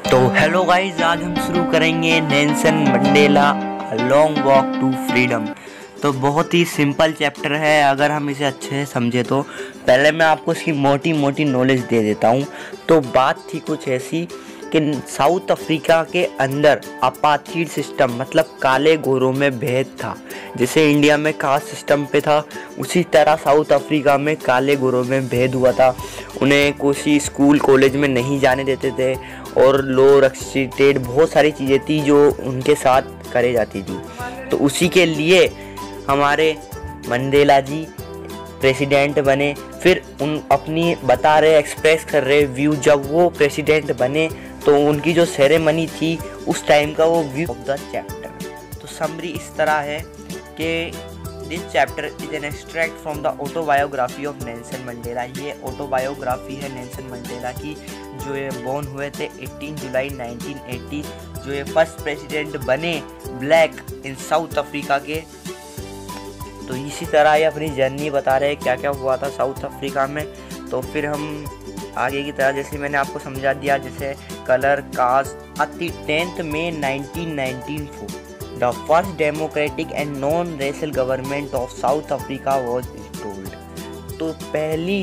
तो hello guys, आज हम शुरू करेंगे Nelson Mandela long walk to freedom. तो बहुत ही सिंपल चैप्टर है, अगर हम इसे अच्छे से समझे तो। पहले मैं आपको इसकी मोटी मोटी नॉलेज दे देता हूँ। तो बात थी कुछ ऐसी कि साउथ अफ्रीका के अंदर अपार्थाइड सिस्टम, मतलब काले गोरों में भेद था। जैसे इंडिया में कास्ट सिस्टम पे था, उसी तरह साउथ अफ्रीका में काले गोरों में भेद हुआ था। उन्हें किसी स्कूल कॉलेज में नहीं जाने देते थे और लो रेस्ट्रिक्टेड बहुत सारी चीज़ें थी जो उनके साथ करे जाती थी। तो उसी के लिए हमारे मंडेला जी प्रेसिडेंट बने। फिर उन अपनी बता रहे, एक्सप्रेस कर रहे व्यू, जब वो प्रेसिडेंट बने तो उनकी जो सेरेमनी थी उस टाइम का वो व्यू ऑफ द चैप्टर। तो समरी इस तरह है कि this chapter is an extract from the autobiography of Nelson Mandela. ये ऑटोबायोग्राफी है नेल्सन मंडेला की, जो ये बॉर्न हुए थे 18 जुलाई 1980, जो ये फर्स्ट प्रेसिडेंट बने ब्लैक इन साउथ अफ्रीका के। तो इसी तरह ये अपनी जर्नी बता रहे हैं क्या क्या हुआ था साउथ अफ्रीका में। तो फिर हम आगे की तरह, जैसे मैंने आपको समझा दिया, जैसे कलर कास्ट। 10 मई 1994 the first democratic and non racial government of South Africa was installed. तो पहली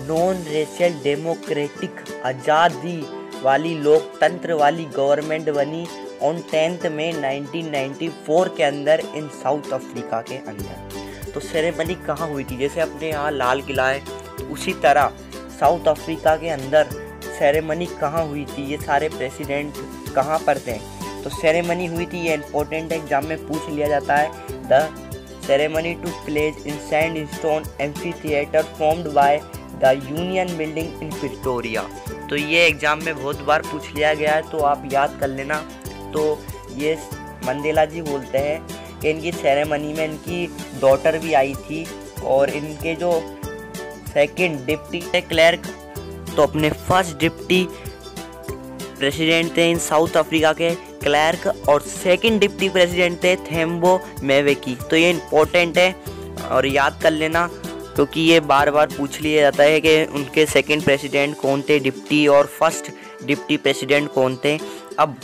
नॉन रेशियल डेमोक्रेटिक आज़ादी वाली लोकतंत्र वाली गवर्नमेंट बनी ऑन 10 मई 1994 के अंदर इन साउथ अफ्रीका के अंदर। तो सेरेमनी कहाँ हुई थी? जैसे अपने यहाँ लाल किला है, तो उसी तरह साउथ अफ्रीका के अंदर सेरेमनी कहाँ हुई थी? ये सारे प्रेसिडेंट कहाँ पर थे? तो सेरेमनी हुई थी, ये इंपॉर्टेंट एग्जाम में पूछ लिया जाता है। The ceremony to place in sandstone amphitheatre formed by the Union Building in Victoria. तो ये एग्जाम में बहुत बार पूछ लिया गया है, तो आप याद कर लेना। तो ये मंडेला जी बोलते हैं कि इनकी सेरेमनी में इनकी डॉटर भी आई थी और इनके जो सेकंड डिप्टी क्लर्क, तो अपने फर्स्ट डिप्टी प्रेसिडेंट थे इन साउथ अफ्रीका के क्लर्क, और सेकंड डिप्टी प्रेसिडेंट थे थेम्बो मेवेकी। तो ये इम्पोर्टेंट है और याद कर लेना, क्योंकि ये बार बार पूछ लिया जाता है कि उनके सेकंड प्रेसिडेंट कौन थे डिप्टी, और फर्स्ट डिप्टी प्रेसिडेंट कौन थे। अब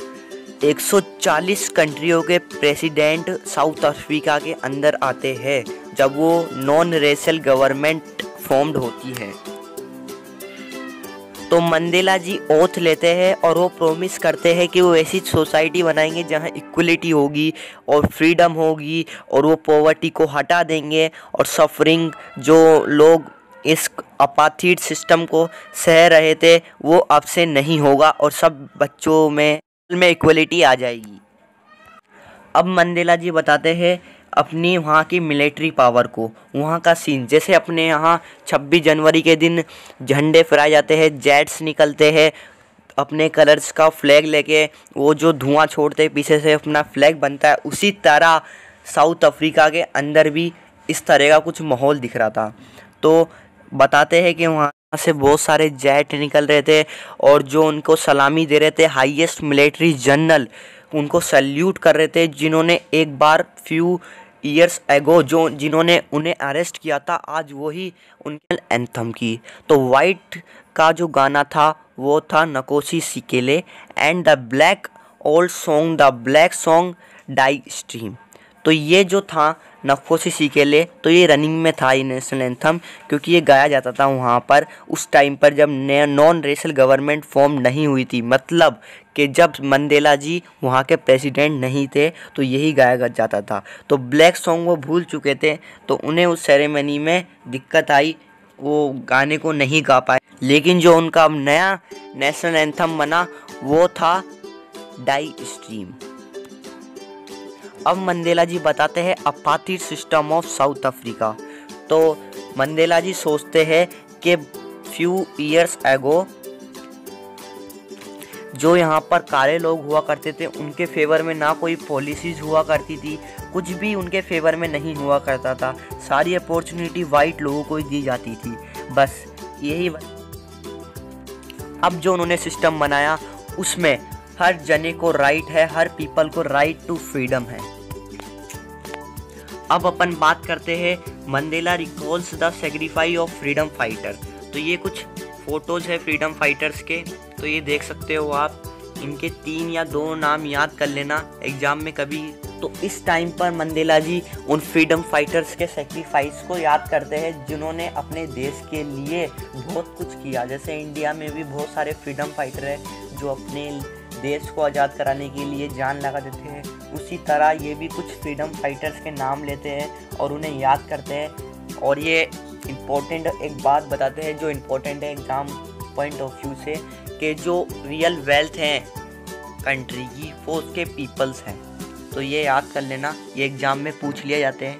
140 कंट्रियों के प्रेसिडेंट साउथ अफ्रीका के अंदर आते हैं जब वो नॉन रेशियल गवर्नमेंट फॉर्म्ड होती है। तो मंडेला जी ओथ लेते हैं और वो प्रॉमिस करते हैं कि वो ऐसी सोसाइटी बनाएंगे जहां इक्वलिटी होगी और फ्रीडम होगी, और वो पॉवर्टी को हटा देंगे, और सफरिंग जो लोग इस अपार्थाइड सिस्टम को सह रहे थे वो अब से नहीं होगा, और सब बच्चों में इक्वलिटी आ जाएगी। अब मंडेला जी बताते हैं अपनी वहाँ की मिलिट्री पावर को, वहाँ का सीन। जैसे अपने यहाँ 26 जनवरी के दिन झंडे फहराए जाते हैं, जेट्स निकलते हैं अपने कलर्स का फ्लैग लेके, वो जो धुआं छोड़ते हैं पीछे से अपना फ्लैग बनता है, उसी तरह साउथ अफ्रीका के अंदर भी इस तरह का कुछ माहौल दिख रहा था। तो बताते हैं कि वहाँ से बहुत सारे जेट निकल रहे थे और जो उनको सलामी दे रहे थे हाईएस्ट मिलिट्री जनरल, उनको सैल्यूट कर रहे थे, जिन्होंने एक बार फ्यू ईयर्स एगो जिन्होंने उन्हें अरेस्ट किया था, आज वही उनके एंथम की। तो वाइट का जो गाना था वो था Nkosi Sikelele and the black old song, the black song die stream. तो ये जो था नकोसी सिकेले, तो ये रनिंग में था ये नेशनल एंथम, क्योंकि ये गाया जाता था वहाँ पर उस टाइम पर जब नॉन रेशियल गवर्नमेंट फॉर्म नहीं हुई थी, मतलब कि जब मंडेला जी वहाँ के प्रेसिडेंट नहीं थे तो यही गाया जाता था। तो ब्लैक सॉन्ग वो भूल चुके थे, तो उन्हें उस सेरेमनी में दिक्कत आई, वो गाने को नहीं गा पाए। लेकिन जो उनका नया नेशनल एंथम बना वो था डाई स्ट्रीम। अब मंडेला जी बताते हैं apartheid system of South Africa. तो मंडेला जी सोचते हैं कि फ्यू ईयर्स एगो जो यहाँ पर काले लोग हुआ करते थे उनके फेवर में ना कोई पॉलिसीज़ हुआ करती थी, कुछ भी उनके फेवर में नहीं हुआ करता था, सारी अपॉर्चुनिटी वाइट लोगों को ही दी जाती थी, बस यही। अब जो उन्होंने सिस्टम बनाया उसमें हर जने को राइट है, हर पीपल को राइट टू फ्रीडम है। अब अपन बात करते हैं Mandela recalls the sacrifice of freedom fighter. तो ये कुछ फोटोज़ है फ्रीडम फाइटर्स के, तो ये देख सकते हो आप इनके 3 या 2 नाम याद कर लेना एग्जाम में कभी। तो इस टाइम पर मंडेला जी उन फ्रीडम फाइटर्स के सेक्रीफाइस को याद करते हैं जिन्होंने अपने देश के लिए बहुत कुछ किया। जैसे इंडिया में भी बहुत सारे फ्रीडम फाइटर हैं जो अपने देश को आज़ाद कराने के लिए जान लगा देते हैं, उसी तरह ये भी कुछ फ्रीडम फाइटर्स के नाम लेते हैं और उन्हें याद करते हैं। और ये इम्पोर्टेंट एक बात बताते हैं जो इम्पोर्टेंट है एग्ज़ाम पॉइंट ऑफ व्यू से, कि जो रियल वेल्थ है कंट्री की वो उसके पीपल्स हैं। तो ये याद कर लेना, ये एग्ज़ाम में पूछ लिया जाते हैं।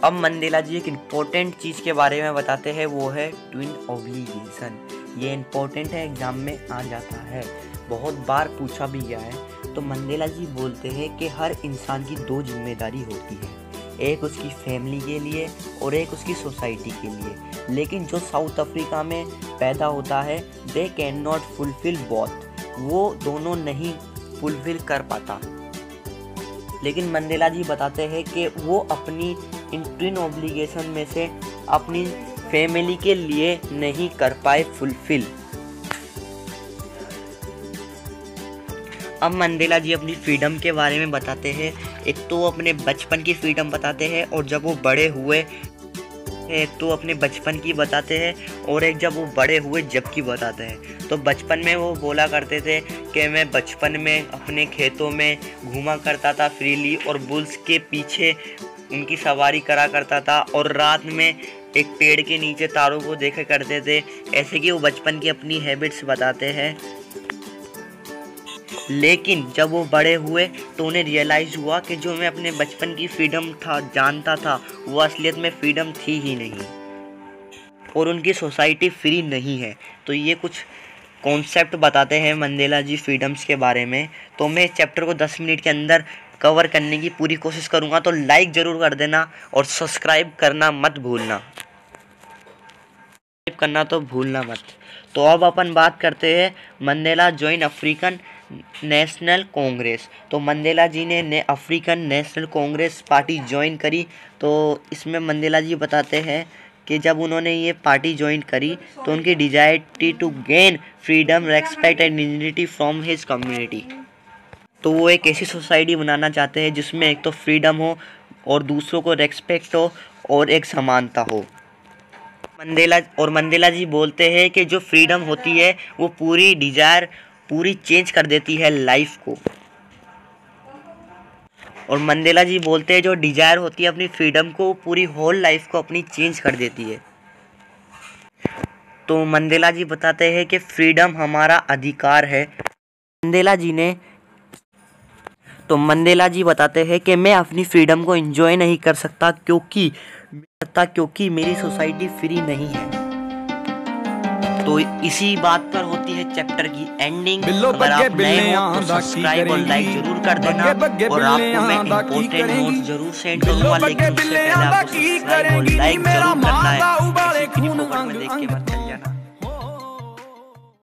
अब मंडेला जी एक इम्पोर्टेंट चीज़ के बारे में बताते हैं, वो है ट्विन ऑब्लिगेशन। ये इम्पोर्टेंट है, एग्ज़ाम में आ जाता है, बहुत बार पूछा भी गया है। तो मंडेला जी बोलते हैं कि हर इंसान की 2 जिम्मेदारी होती है, एक उसकी फैमिली के लिए और एक उसकी सोसाइटी के लिए। लेकिन जो साउथ अफ्रीका में पैदा होता है they can not fulfil both, वो दोनों नहीं फुलफिल कर पाता। लेकिन मंडेला जी बताते हैं कि वो अपनी इन ट्विन ऑब्लिगेशन में से अपनी फैमिली के लिए नहीं कर पाए फुलफिल। अब मंडेला जी अपनी फ्रीडम के बारे में बताते हैं। एक तो वो अपने बचपन की फ्रीडम बताते हैं और जब वो बड़े हुए, एक तो अपने बचपन की बताते हैं और एक जब वो बड़े हुए जब की बताते हैं। तो बचपन में वो बोला करते थे कि मैं बचपन में अपने खेतों में घूमा करता था फ्रीली और बुल्स के पीछे उनकी सवारी करा करता था और रात में एक पेड़ के नीचे तारों को देखा करते थे। ऐसे कि वो बचपन की अपनी हैबिट्स बताते हैं। लेकिन जब वो बड़े हुए तो उन्हें रियलाइज़ हुआ कि जो मैं अपने बचपन की फ्रीडम था जानता था वो असलियत में फ्रीडम थी ही नहीं और उनकी सोसाइटी फ्री नहीं है। तो ये कुछ कॉन्सेप्ट बताते हैं मंडेला जी फ्रीडम्स के बारे में। तो मैं इस चैप्टर को 10 मिनट के अंदर कवर करने की पूरी कोशिश करूँगा, तो लाइक ज़रूर कर देना और सब्सक्राइब करना मत भूलना, सब्सक्राइब करना तो भूलना मत। तो अब अपन बात करते हैं Mandela join African national Congress. तो मंडेला जी ने African national Congress party join करी। तो इसमें मंडेला जी बताते हैं कि जब उन्होंने ये पार्टी ज्वाइन करी तो उनकी desire to gain freedom, respect and dignity from his community. तो वो एक ऐसी सोसाइटी बनाना चाहते हैं जिसमें एक तो फ्रीडम हो और दूसरों को रेस्पेक्ट हो और एक समानता हो। मंडेला जी बोलते हैं कि जो फ्रीडम होती है वो पूरी डिजायर पूरी चेंज कर देती है लाइफ को। और मंडेला जी बोलते हैं जो डिजायर होती है अपनी फ्रीडम को, पूरी होल लाइफ को अपनी चेंज कर देती है। तो मंडेला जी बताते हैं कि फ्रीडम हमारा अधिकार है। मंडेला जी बताते हैं कि मैं अपनी फ्रीडम को एंजॉय नहीं कर सकता क्योंकि मेरी सोसाइटी फ्री नहीं है। तो इसी बात पर होती है चैप्टर की एंडिंग। अगर आप नए हो तो सब्सक्राइब और लाइक जरूर कर देना और आपको मैं इंपॉर्टेंट नोट्स जरूर सेंड करूंगा, लेकिन उससे पहले आपको सब्सक्राइब और लाइक जरूर करना है। ऐसी वीडियो को देख के मत चल जाना।